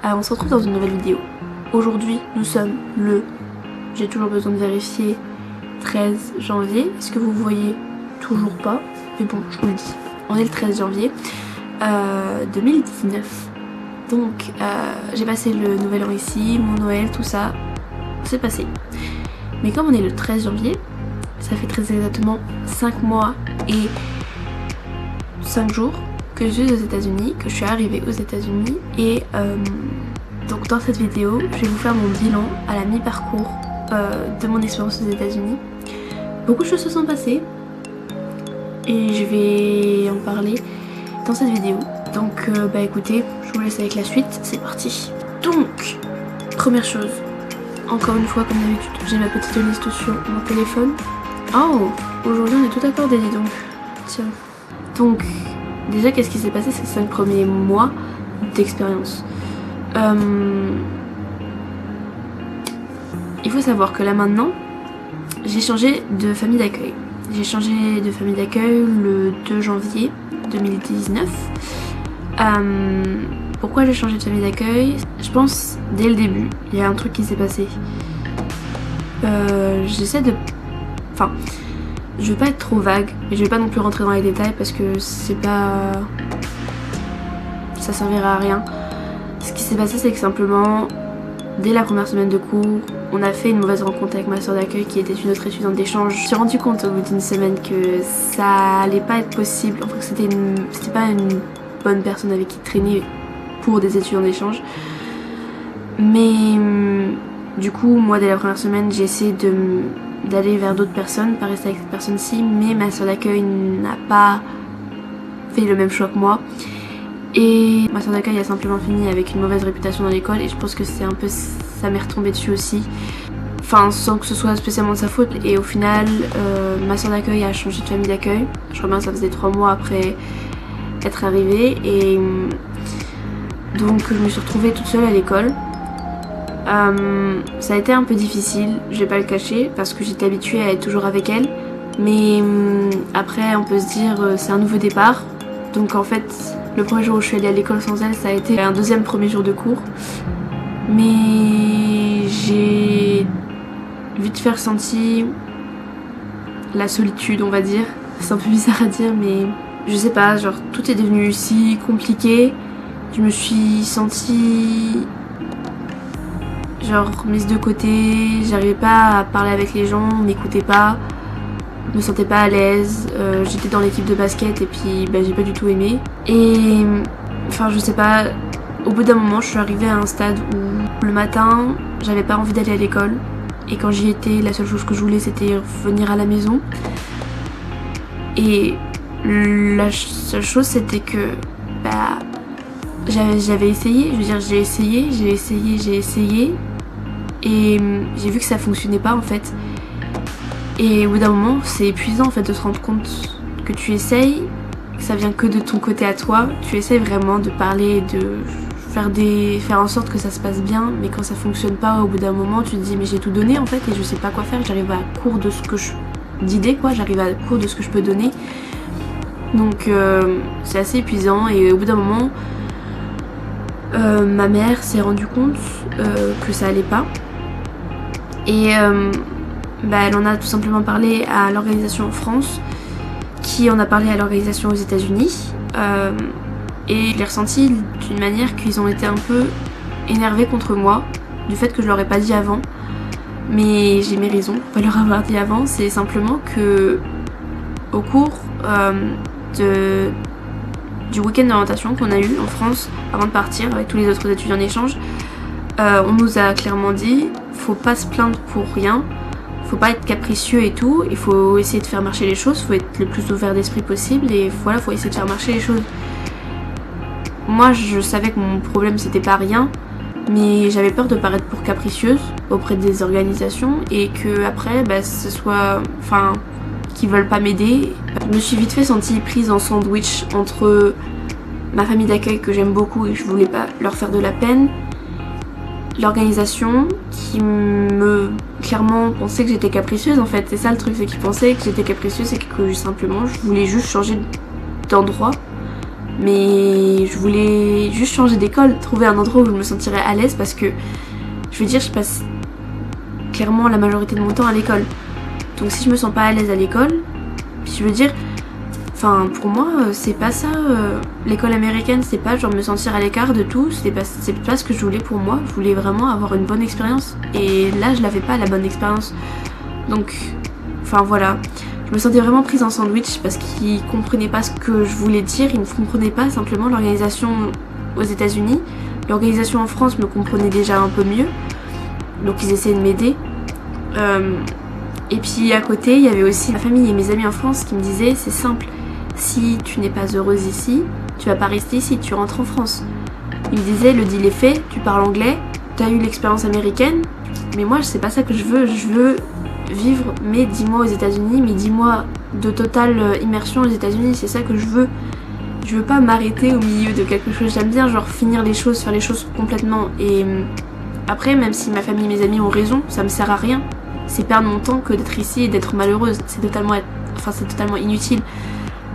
On se retrouve dans une nouvelle vidéo. Aujourd'hui, nous sommes le, j'ai toujours besoin de vérifier, 13 janvier. Est-ce que vous voyez? Toujours pas, mais bon, je vous le dis. On est le 13 janvier 2019. Donc, j'ai passé le nouvel an ici, mon Noël, tout ça, c'est passé. Mais comme on est le 13 janvier, ça fait très exactement 5 mois et 5 jours que je suis aux États-Unis, que je suis arrivée aux États-Unis. Et donc dans cette vidéo, je vais vous faire mon bilan à la mi-parcours de mon expérience aux États-Unis. Beaucoup de choses se sont passées et je vais en parler dans cette vidéo. Donc bah écoutez, je vous laisse avec la suite, c'est parti. Donc, première chose, encore une fois comme d'habitude, j'ai ma petite liste sur mon téléphone. Oh, aujourd'hui on est tout accordé, dis donc. Tiens. Donc, déjà qu'est-ce qui s'est passé ces 5 premiers mois d'expérience? Il faut savoir que là maintenant, j'ai changé de famille d'accueil. J'ai changé de famille d'accueil le 2 janvier 2019. Pourquoi j'ai changé de famille d'accueil? Je pense dès le début, il y a un truc qui s'est passé. J'essaie de... Enfin, je vais pas être trop vague, mais je vais pas non plus rentrer dans les détails parce que c'est pas... ça servira à rien. Ce qui s'est passé, c'est que simplement, dès la première semaine de cours, on a fait une mauvaise rencontre avec ma soeur d'accueil qui était une autre étudiante d'échange. Je me suis rendu compte au bout d'une semaine que ça allait pas être possible, enfin que c'était pas une bonne personne avec qui traîner pour des étudiants d'échange. Mais du coup, moi dès la première semaine, j'ai essayé d'aller vers d'autres personnes, pas rester avec cette personne-ci, mais ma soeur d'accueil n'a pas fait le même choix que moi. Et ma soeur d'accueil a simplement fini avec une mauvaise réputation dans l'école et je pense que c'est un peu... ça m'est retombé dessus aussi. Enfin, sans que ce soit spécialement de sa faute. Et au final, ma soeur d'accueil a changé de famille d'accueil. Je crois bien que ça faisait 3 mois après être arrivée. Et donc je me suis retrouvée toute seule à l'école. Ça a été un peu difficile, je vais pas le cacher, parce que j'étais habituée à être toujours avec elle. Mais après, on peut se dire, c'est un nouveau départ. Donc en fait, le premier jour où je suis allée à l'école sans elle, ça a été un deuxième premier jour de cours. Mais j'ai vite fait ressenti la solitude, on va dire. C'est un peu bizarre à dire, mais je sais pas, genre tout est devenu si compliqué. Je me suis sentie genre mise de côté, j'arrivais pas à parler avec les gens, on m'écoutait pas, je me sentais pas à l'aise, j'étais dans l'équipe de basket et puis bah, j'ai pas du tout aimé. Et enfin je sais pas, au bout d'un moment je suis arrivée à un stade où le matin j'avais pas envie d'aller à l'école et quand j'y étais la seule chose que je voulais c'était revenir à la maison. Et la seule chose c'était que bah j'avais essayé, je veux dire j'ai essayé et j'ai vu que ça fonctionnait pas en fait. Et au bout d'un moment c'est épuisant en fait de se rendre compte que tu essayes, que ça vient que de ton côté à toi, tu essayes vraiment de parler, de faire en sorte que ça se passe bien, mais quand ça fonctionne pas au bout d'un moment tu te dis mais j'ai tout donné en fait et je sais pas quoi faire, j'arrive à court de ce que d'idées quoi, j'arrive à court de ce que je peux donner. Donc c'est assez épuisant et au bout d'un moment ma mère s'est rendue compte que ça allait pas et bah, elle en a tout simplement parlé à l'organisation en France qui en a parlé à l'organisation aux États-Unis et je l'ai ressenti d'une manière qu'ils ont été un peu énervés contre moi du fait que je leur ai pas dit avant, mais j'ai mes raisons pour pas leur avoir dit avant. C'est simplement que au cours du week-end d'orientation qu'on a eu en France avant de partir avec tous les autres étudiants d'échange, on nous a clairement dit faut pas se plaindre pour rien, faut pas être capricieux et tout, il faut essayer de faire marcher les choses, faut être le plus ouvert d'esprit possible et voilà, faut essayer de faire marcher les choses. Moi je savais que mon problème c'était pas rien, mais j'avais peur de paraître pour capricieuse auprès des organisations et que après bah, ce soit... enfin... qui veulent pas m'aider. Je me suis vite fait sentie prise en sandwich entre ma famille d'accueil que j'aime beaucoup et je voulais pas leur faire de la peine, l'organisation qui me clairement pensait que j'étais capricieuse en fait. C'est ça le truc, c'est qu'ils pensaient que j'étais capricieuse et que simplement je voulais juste changer d'endroit mais je voulais juste changer d'école, trouver un endroit où je me sentirais à l'aise parce que, je veux dire, je passe clairement la majorité de mon temps à l'école. Donc si je me sens pas à l'aise à l'école, puis je veux dire, enfin pour moi c'est pas ça, l'école américaine c'est pas genre me sentir à l'écart de tout, c'est pas ce que je voulais pour moi, je voulais vraiment avoir une bonne expérience et là je l'avais pas la bonne expérience. Donc, enfin voilà. Je me sentais vraiment prise en sandwich parce qu'ils comprenaient pas ce que je voulais dire, ils ne comprenaient pas simplement l'organisation aux États-Unis. L'organisation en France me comprenait déjà un peu mieux, donc ils essayaient de m'aider. Et puis à côté, il y avait aussi ma famille et mes amis en France qui me disaient c'est simple, si tu n'es pas heureuse ici, tu vas pas rester ici, tu rentres en France. Ils me disaient le deal est fait, tu parles anglais, t'as eu l'expérience américaine, mais moi c'est pas ça que je veux vivre mes 10 mois aux États-Unis, mes 10 mois de totale immersion aux États-Unis, c'est ça que je veux. Je veux pas m'arrêter au milieu de quelque chose, j'aime bien genre finir les choses, faire les choses complètement. Et après, même si ma famille et mes amis ont raison, ça me sert à rien. C'est perdre mon temps que d'être ici et d'être malheureuse. C'est totalement inutile.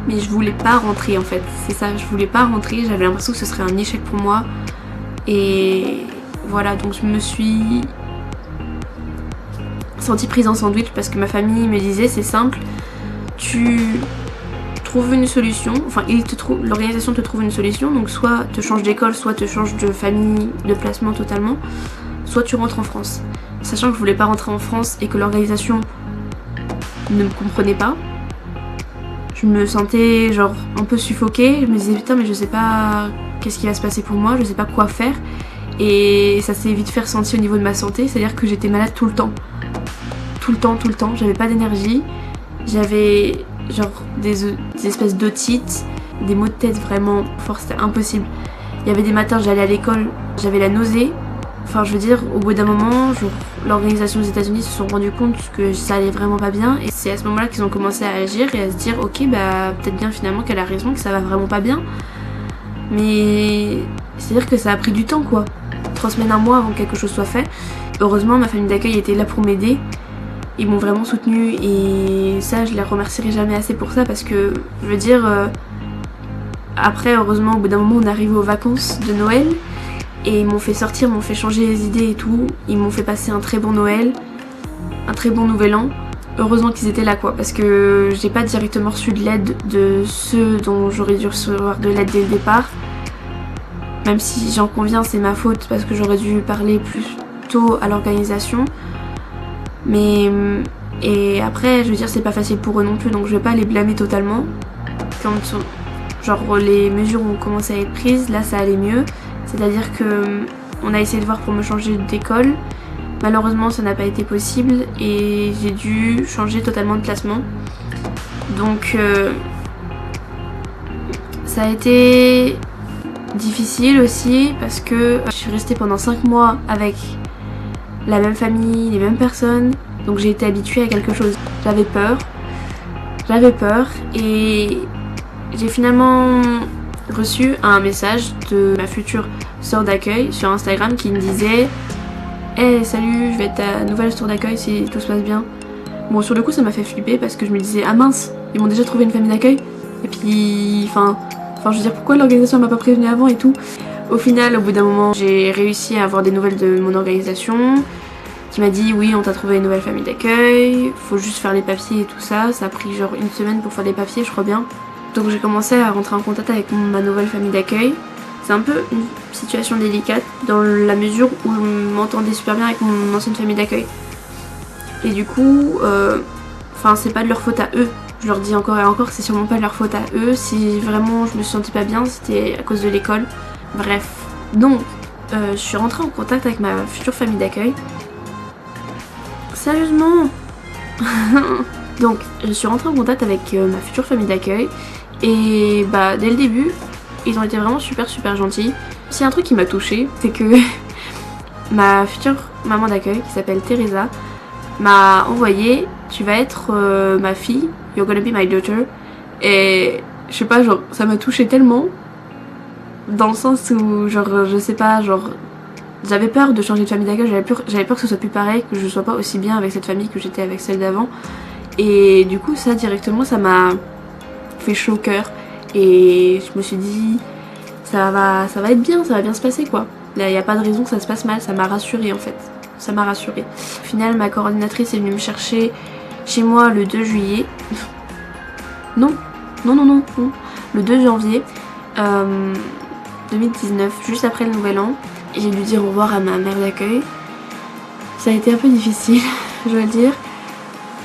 Mais je voulais pas rentrer en fait, c'est ça, je voulais pas rentrer, j'avais l'impression que ce serait un échec pour moi. Et voilà, donc je me suis sentie prise en sandwich parce que ma famille me disait c'est simple, tu trouves une solution, enfin l'organisation te trouve une solution, donc soit te change d'école, soit te change de famille, de placement totalement, soit tu rentres en France. Sachant que je voulais pas rentrer en France et que l'organisation ne me comprenait pas, je me sentais genre un peu suffoquée, je me disais putain mais je sais pas qu'est-ce qui va se passer pour moi, je sais pas quoi faire. Et ça s'est vite fait ressentir au niveau de ma santé, c'est-à-dire que j'étais malade tout le temps. Tout le temps, j'avais pas d'énergie, j'avais genre des espèces d'otites, des maux de tête vraiment fort, c'était impossible. Il y avait des matins, j'allais à l'école, j'avais la nausée. Enfin, je veux dire, au bout d'un moment, l'organisation des États-Unis se sont rendu compte que ça allait vraiment pas bien. Et c'est à ce moment-là qu'ils ont commencé à agir et à se dire, ok, bah peut-être bien finalement qu'elle a raison, que ça va vraiment pas bien. Mais c'est-à-dire que ça a pris du temps, quoi. 3 semaines, un mois avant que quelque chose soit fait. Heureusement, ma famille d'accueil était là pour m'aider. Ils m'ont vraiment soutenue et ça, je les remercierai jamais assez pour ça parce que, je veux dire, après, heureusement, au bout d'un moment, on est arrivé aux vacances de Noël. Et ils m'ont fait sortir, m'ont fait changer les idées et tout. Ils m'ont fait passer un très bon Noël, un très bon Nouvel An. Heureusement qu'ils étaient là quoi, parce que j'ai pas directement reçu de l'aide de ceux dont j'aurais dû recevoir de l'aide dès le départ. Même si j'en conviens, c'est ma faute parce que j'aurais dû parler plus tôt à l'organisation. Mais et après, je veux dire, c'est pas facile pour eux non plus, donc je vais pas les blâmer totalement. Quand genre les mesures ont commencé à être prises, là ça allait mieux. C'est-à-dire que on a essayé de voir pour me changer d'école. Malheureusement, ça n'a pas été possible et j'ai dû changer totalement de classement. Donc, ça a été difficile aussi parce que je suis restée pendant 5 mois avec la même famille, les mêmes personnes. Donc j'ai été habituée à quelque chose. J'avais peur et j'ai finalement reçu un message de ma future sœur d'accueil sur Instagram qui me disait hey salut, je vais être ta nouvelle sœur d'accueil si tout se passe bien. Bon, sur le coup ça m'a fait flipper parce que je me disais ah mince, ils m'ont déjà trouvé une famille d'accueil. Et puis enfin je veux dire pourquoi l'organisation m'a pas prévenue avant et tout. Au final, au bout d'un moment, j'ai réussi à avoir des nouvelles de mon organisation qui m'a dit oui, on t'a trouvé une nouvelle famille d'accueil, faut juste faire les papiers et tout ça. Ça a pris genre 1 semaine pour faire les papiers, je crois bien. Donc j'ai commencé à rentrer en contact avec ma nouvelle famille d'accueil. C'est un peu une situation délicate dans la mesure où je m'entendais super bien avec mon ancienne famille d'accueil. Et du coup, c'est pas de leur faute à eux. Je leur dis encore et encore, c'est sûrement pas de leur faute à eux. Si vraiment je me sentais pas bien, c'était à cause de l'école. Bref. Donc, je suis rentrée en contact avec ma future famille d'accueil. Sérieusement. Donc, je suis rentrée en contact avec ma future famille d'accueil. Et bah dès le début, ils ont été vraiment super gentils. C'est un truc qui m'a touchée, c'est que ma future maman d'accueil, qui s'appelle Teresa, m'a envoyé tu vas être ma fille, you're gonna be my daughter. Et je sais pas, genre ça m'a touchée tellement, dans le sens où genre je sais pas, genre j'avais peur de changer de famille d'accueil, j'avais peur que ce soit plus pareil, que je sois pas aussi bien avec cette famille que j'étais avec celle d'avant. Et du coup ça directement ça m'a fait chaud au cœur Et je me suis dit, ça va être bien, ça va bien se passer quoi. Là, il n'y a pas de raison que ça se passe mal, ça m'a rassurée en fait. Ça m'a rassurée. Au final, ma coordinatrice est venue me chercher chez moi le 2 juillet. Non. Le 2 janvier 2019, juste après le nouvel an. J'ai dû dire au revoir à ma mère d'accueil. Ça a été un peu difficile, je dois le dire.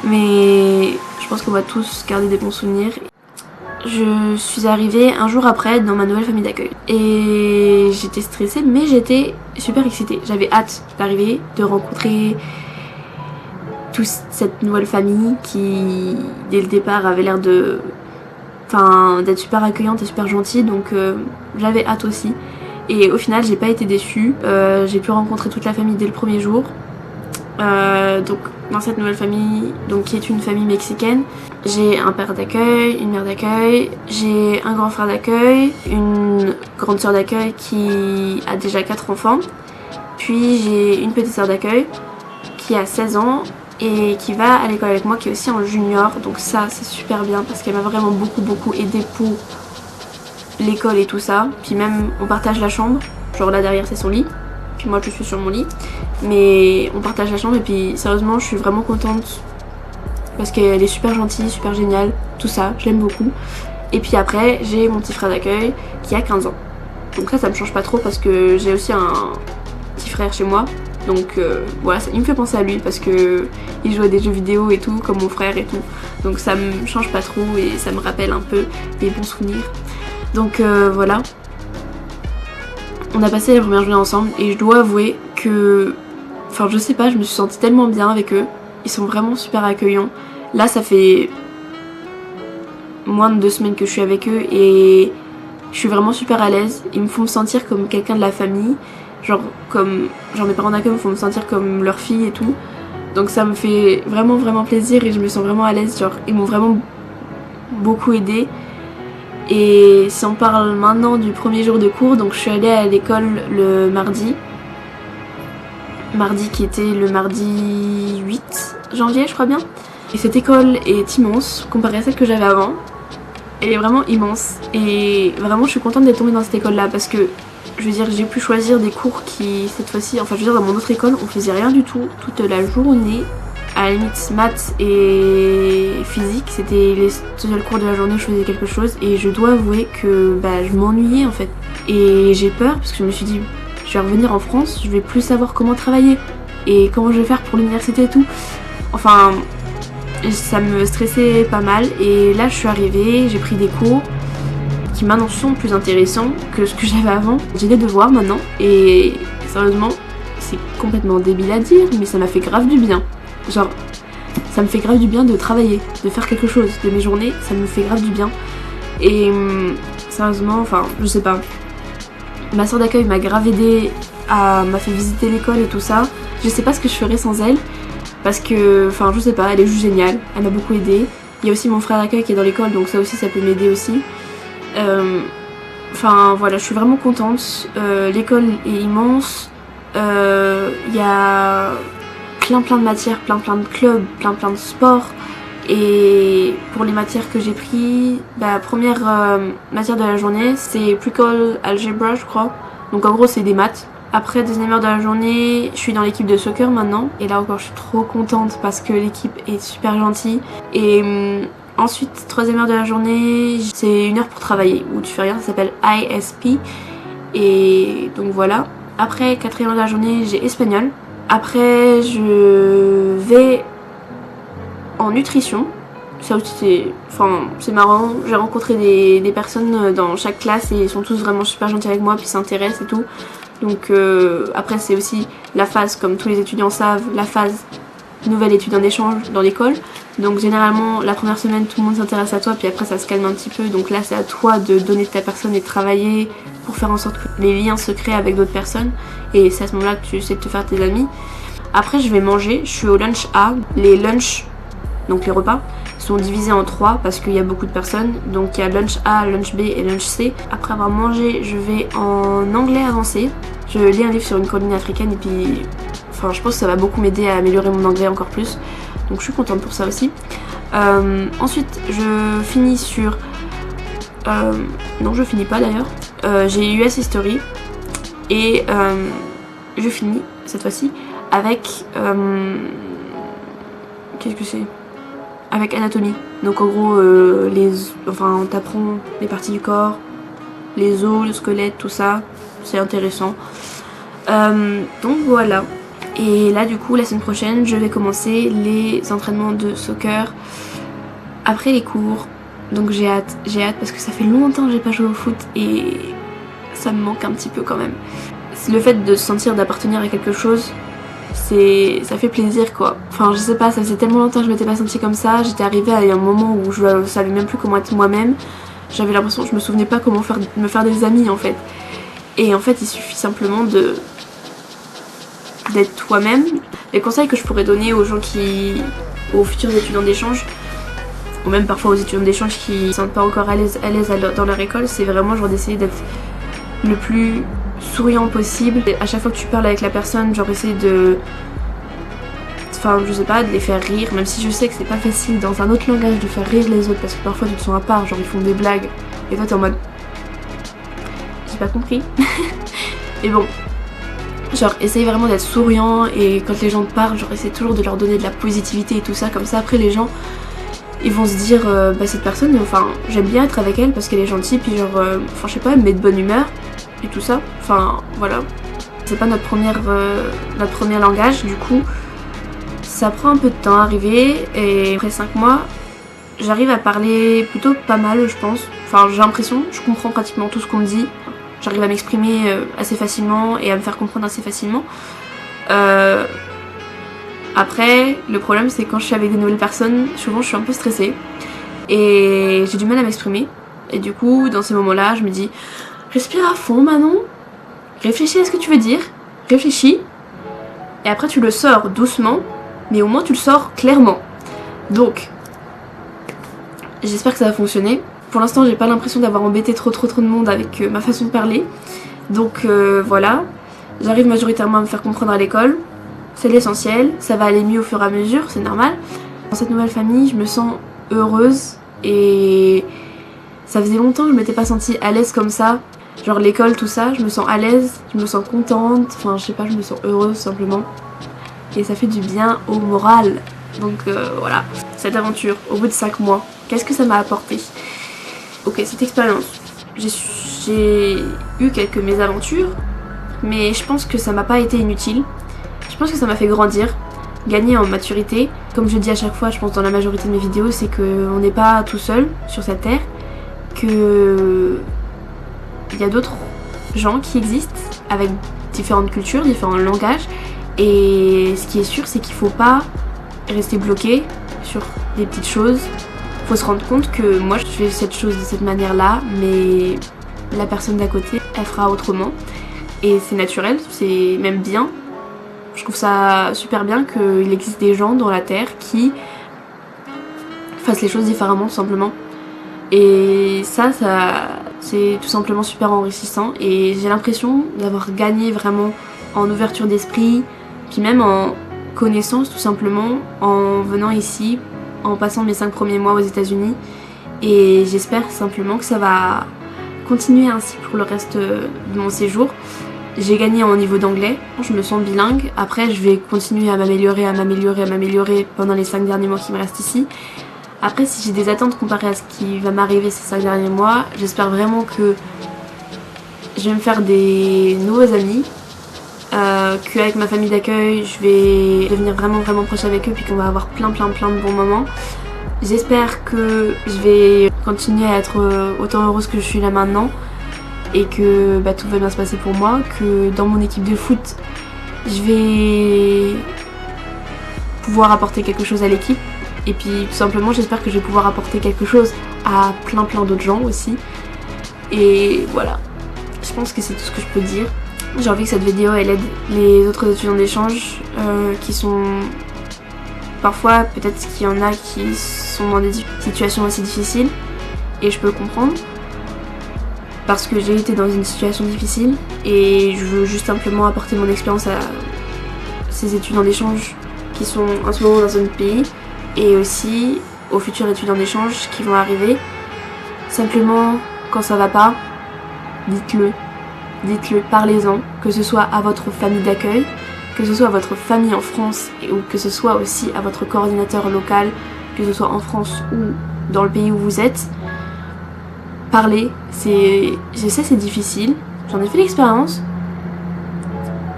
Mais je pense qu'on va tous garder des bons souvenirs. Je suis arrivée un jour après dans ma nouvelle famille d'accueil. Et j'étais stressée, mais j'étais super excitée. J'avais hâte d'arriver, de rencontrer toute cette nouvelle famille qui, dès le départ, avait l'air de... d'être super accueillante et super gentille. Donc j'avais hâte aussi. Et au final, j'ai pas été déçue. J'ai pu rencontrer toute la famille dès le premier jour. Donc dans cette nouvelle famille, donc qui est une famille mexicaine, j'ai un père d'accueil, une mère d'accueil, j'ai un grand frère d'accueil, une grande sœur d'accueil qui a déjà 4 enfants, puis j'ai une petite sœur d'accueil qui a 16 ans et qui va à l'école avec moi, qui est aussi en junior. Donc ça c'est super bien parce qu'elle m'a vraiment beaucoup aidé pour l'école et tout ça. Puis même on partage la chambre, genre là derrière c'est son lit, puis moi je suis sur mon lit, mais on partage la chambre. Et puis sérieusement je suis vraiment contente parce qu'elle est super gentille, super géniale, tout ça, je l'aime beaucoup. Et puis après j'ai mon petit frère d'accueil qui a 15 ans, donc ça me change pas trop parce que j'ai aussi un petit frère chez moi. Donc voilà, il me fait penser à lui parce que il joue à des jeux vidéo et tout comme mon frère et tout, donc ça me change pas trop et ça me rappelle un peu des bons souvenirs. Donc voilà, on a passé la première journée ensemble et je dois avouer que, enfin je sais pas, je me suis sentie tellement bien avec eux. Ils sont vraiment super accueillants. Là ça fait moins de 2 semaines que je suis avec eux et je suis vraiment super à l'aise. Ils me font me sentir comme quelqu'un de la famille. Genre mes parents d'accueil me font me sentir comme leur fille et tout. Donc ça me fait vraiment plaisir et je me sens vraiment à l'aise. Genre ils m'ont vraiment beaucoup aidée. Et si on parle maintenant du premier jour de cours, donc je suis allée à l'école le mardi qui était le mardi 8 janvier je crois bien. Et cette école est immense comparée à celle que j'avais avant. Elle est vraiment immense et vraiment je suis contente d'être tombée dans cette école là parce que je veux dire j'ai pu choisir des cours qui cette fois-ci, enfin je veux dire dans mon autre école on faisait rien du tout toute la journée. À la limite maths et physique c'était les seuls cours de la journée où je faisais quelque chose et je dois avouer que je m'ennuyais en fait. Et j'ai peur parce que je me suis dit je vais revenir en France, je vais plus savoir comment travailler et comment je vais faire pour l'université et tout. Enfin ça me stressait pas mal et là je suis arrivée, j'ai pris des cours qui maintenant sont plus intéressants que ce que j'avais avant. J'ai des devoirs maintenant et sérieusement c'est complètement débile à dire mais ça m'a fait grave du bien. Genre ça me fait grave du bien de travailler, de faire quelque chose de mes journées, ça me fait grave du bien. Et sérieusement, enfin je sais pas, ma soeur d'accueil m'a grave aidée, m'a fait visiter l'école et tout ça. Je sais pas ce que je ferais sans elle parce que, enfin je sais pas, elle est juste géniale, elle m'a beaucoup aidée. Il y a aussi mon frère d'accueil qui est dans l'école donc ça aussi ça peut m'aider aussi. Enfin voilà, je suis vraiment contente, l'école est immense, il y a plein de matières, plein de clubs, plein de sports. Et pour les matières que j'ai pris, première matière de la journée c'est Pre-Call Algebra je crois, donc en gros c'est des maths. Après deuxième heure de la journée je suis dans l'équipe de soccer maintenant et là encore je suis trop contente parce que l'équipe est super gentille. Et ensuite troisième heure de la journée c'est 1 heure pour travailler où tu fais rien, ça s'appelle ISP. Et donc voilà, après quatrième heure de la journée j'ai espagnol. Après je vais en nutrition, ça aussi c'est marrant, j'ai rencontré des personnes dans chaque classe et ils sont tous vraiment super gentils avec moi puis s'intéressent et tout. Donc après c'est aussi la phase, comme tous les étudiants savent, la phase nouvelle étude en échange dans l'école. Donc généralement la première semaine tout le monde s'intéresse à toi puis après ça se calme un petit peu, donc là c'est à toi de donner de ta personne et de travailler pour faire en sorte que les liens se créent avec d'autres personnes et c'est à ce moment là que tu essaies de te faire tes amis. Après je vais manger, je suis au lunch A. Les lunchs, donc les repas, sont divisés en 3 parce qu'il y a beaucoup de personnes. Donc il y a lunch A, lunch B et lunch C. Après avoir mangé, je vais en anglais avancé. Je lis un livre sur une colonie africaine et puis enfin je pense que ça va beaucoup m'aider à améliorer mon anglais encore plus. Donc je suis contente pour ça aussi. Ensuite je finis sur Non, je finis pas d'ailleurs. J'ai US History et je finis cette fois-ci avec qu'est-ce que c'est? Avec anatomie. Donc en gros, on t'apprend les parties du corps, les os, le squelette, tout ça. C'est intéressant. Donc voilà. Et là du coup, la semaine prochaine, je vais commencer les entraînements de soccer après les cours. Donc j'ai hâte parce que ça fait longtemps que j'ai pas joué au foot et ça me manque un petit peu quand même. Le fait de se sentir d'appartenir à quelque chose, ça fait plaisir quoi. Enfin je sais pas, ça faisait tellement longtemps que je m'étais pas sentie comme ça. J'étais arrivée à un moment où je savais même plus comment être moi-même. J'avais l'impression que je me souvenais pas comment me faire des amis en fait. Et en fait il suffit simplement d'être toi-même. Les conseils que je pourrais donner aux gens aux futurs étudiants d'échange, ou même parfois aux étudiants d'échange qui ne se sentent pas encore à l'aise dans leur école, c'est vraiment genre d'essayer d'être le plus souriant possible. Et à chaque fois que tu parles avec la personne, genre essayer de... Enfin je sais pas, de les faire rire, même si je sais que c'est pas facile dans un autre langage de faire rire les autres parce que parfois tu te sens à part, genre ils font des blagues et toi t'es en mode... J'ai pas compris. Et bon, genre essaye vraiment d'être souriant et quand les gens te parlent, genre essaye toujours de leur donner de la positivité et tout ça, comme ça après les gens ils vont se dire bah cette personne, enfin j'aime bien être avec elle parce qu'elle est gentille, puis genre enfin je sais pas, elle me met de bonne humeur et tout ça, enfin voilà. C'est pas notre premier langage, du coup ça prend un peu de temps à arriver et après 5 mois j'arrive à parler plutôt pas mal je pense, enfin j'ai l'impression, je comprends pratiquement tout ce qu'on me dit, j'arrive à m'exprimer assez facilement et à me faire comprendre assez facilement. Après, le problème c'est quand je suis avec des nouvelles personnes, souvent je suis un peu stressée et j'ai du mal à m'exprimer. Et du coup, dans ces moments-là, je me dis, respire à fond Manon, réfléchis à ce que tu veux dire, réfléchis, et après tu le sors doucement, mais au moins tu le sors clairement. Donc, j'espère que ça va fonctionner. Pour l'instant, j'ai pas l'impression d'avoir embêté trop de monde avec ma façon de parler. Donc voilà, j'arrive majoritairement à me faire comprendre à l'école. C'est l'essentiel, ça va aller mieux au fur et à mesure, c'est normal. Dans cette nouvelle famille, je me sens heureuse et ça faisait longtemps que je m'étais pas sentie à l'aise comme ça. Genre l'école, tout ça, je me sens à l'aise, je me sens contente, enfin je sais pas, je me sens heureuse simplement. Et ça fait du bien au moral. Donc voilà, cette aventure, au bout de 5 mois, qu'est-ce que ça m'a apporté? Ok, cette expérience, j'ai eu quelques mésaventures, mais je pense que ça m'a pas été inutile. Je pense que ça m'a fait grandir, gagner en maturité. Comme je dis à chaque fois, je pense dans la majorité de mes vidéos, c'est qu'on n'est pas tout seul sur cette terre, qu'il y a d'autres gens qui existent avec différentes cultures, différents langages. Et ce qui est sûr, c'est qu'il faut pas rester bloqué sur des petites choses. Faut se rendre compte que moi je fais cette chose de cette manière-là, mais la personne d'à côté, elle fera autrement. Et c'est naturel, c'est même bien. Je trouve ça super bien qu'il existe des gens dans la Terre qui fassent les choses différemment tout simplement. Et ça c'est tout simplement super enrichissant et j'ai l'impression d'avoir gagné vraiment en ouverture d'esprit, puis même en connaissance tout simplement en venant ici, en passant mes 5 premiers mois aux États-Unis. Et j'espère simplement que ça va continuer ainsi pour le reste de mon séjour. J'ai gagné en niveau d'anglais, je me sens bilingue. Après je vais continuer à m'améliorer pendant les 5 derniers mois qui me restent ici. Après si j'ai des attentes comparées à ce qui va m'arriver ces 5 derniers mois, j'espère vraiment que je vais me faire des nouveaux amis, qu'avec ma famille d'accueil je vais devenir vraiment proche avec eux, puis qu'on va avoir plein de bons moments. J'espère que je vais continuer à être autant heureuse que je suis là maintenant et que tout va bien se passer pour moi, que dans mon équipe de foot je vais pouvoir apporter quelque chose à l'équipe, et puis tout simplement j'espère que je vais pouvoir apporter quelque chose à plein d'autres gens aussi. Et voilà, je pense que c'est tout ce que je peux dire. J'ai envie que cette vidéo elle aide les autres étudiants d'échange qui sont parfois, peut-être qu'il y en a qui sont dans des situations assez difficiles, et je peux le comprendre parce que j'ai été dans une situation difficile et je veux juste simplement apporter mon expérience à ces étudiants d'échange qui sont en ce moment dans un autre pays, et aussi aux futurs étudiants d'échange qui vont arriver. Simplement quand ça va pas, dites-le. Dites-le, parlez-en, que ce soit à votre famille d'accueil, que ce soit à votre famille en France ou que ce soit aussi à votre coordinateur local, que ce soit en France ou dans le pays où vous êtes. Parlez, je sais c'est difficile, j'en ai fait l'expérience,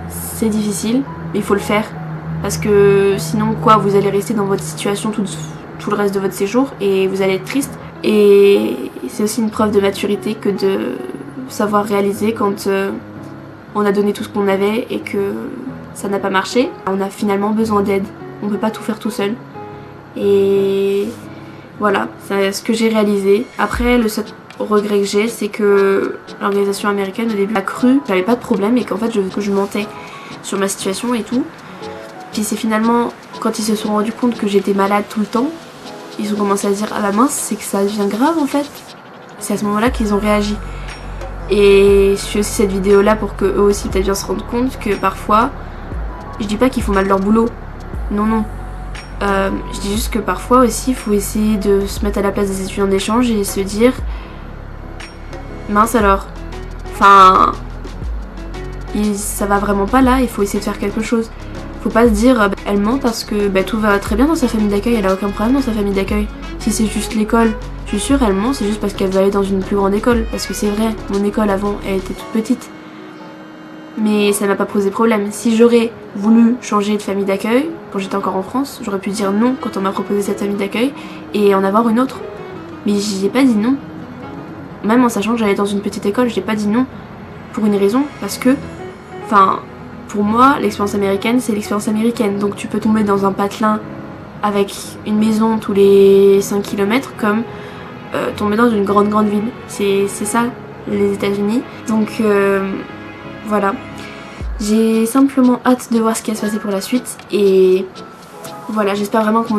c'est difficile, mais il faut le faire parce que sinon quoi, vous allez rester dans votre situation tout le reste de votre séjour et vous allez être triste. Et c'est aussi une preuve de maturité que de savoir réaliser quand on a donné tout ce qu'on avait et que ça n'a pas marché. On a finalement besoin d'aide, on peut pas tout faire tout seul. Et voilà, c'est ce que j'ai réalisé. Après, le seul regret que j'ai, c'est que l'organisation américaine au début a cru que j'avais pas de problème et qu'en fait je mentais sur ma situation et tout. Puis c'est finalement quand ils se sont rendus compte que j'étais malade tout le temps, ils ont commencé à se dire ah bah mince, c'est que ça devient grave en fait. C'est à ce moment là qu'ils ont réagi. Et je fais aussi cette vidéo là pour qu'eux aussi peut-être bien se rendent compte que parfois, je dis pas qu'ils font mal leur boulot, non. Je dis juste que parfois aussi il faut essayer de se mettre à la place des étudiants d'échange et se dire mince alors, enfin ça va vraiment pas là, il faut essayer de faire quelque chose. Faut pas se dire elle ment parce que tout va très bien dans sa famille d'accueil, elle a aucun problème dans sa famille d'accueil. Si c'est juste l'école, je suis sûre elle ment, c'est juste parce qu'elle veut aller dans une plus grande école. Parce que c'est vrai, mon école avant elle était toute petite. Mais ça m'a pas posé problème. Si j'aurais voulu changer de famille d'accueil, quand j'étais encore en France, j'aurais pu dire non quand on m'a proposé cette famille d'accueil et en avoir une autre. Mais j'y ai pas dit non. Même en sachant que j'allais dans une petite école, j'ai pas dit non. Pour une raison, parce que, pour moi, l'expérience américaine, c'est l'expérience américaine. Donc tu peux tomber dans un patelin avec une maison tous les 5 km comme tomber dans une grande ville. C'est ça, les États-Unis. Donc voilà. J'ai simplement hâte de voir ce qui va se passer pour la suite. Et voilà, j'espère vraiment que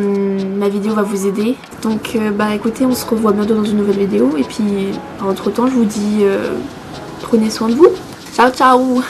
ma vidéo va vous aider. Donc écoutez, on se revoit bientôt dans une nouvelle vidéo. Et puis entre temps, je vous dis prenez soin de vous. Ciao ciao.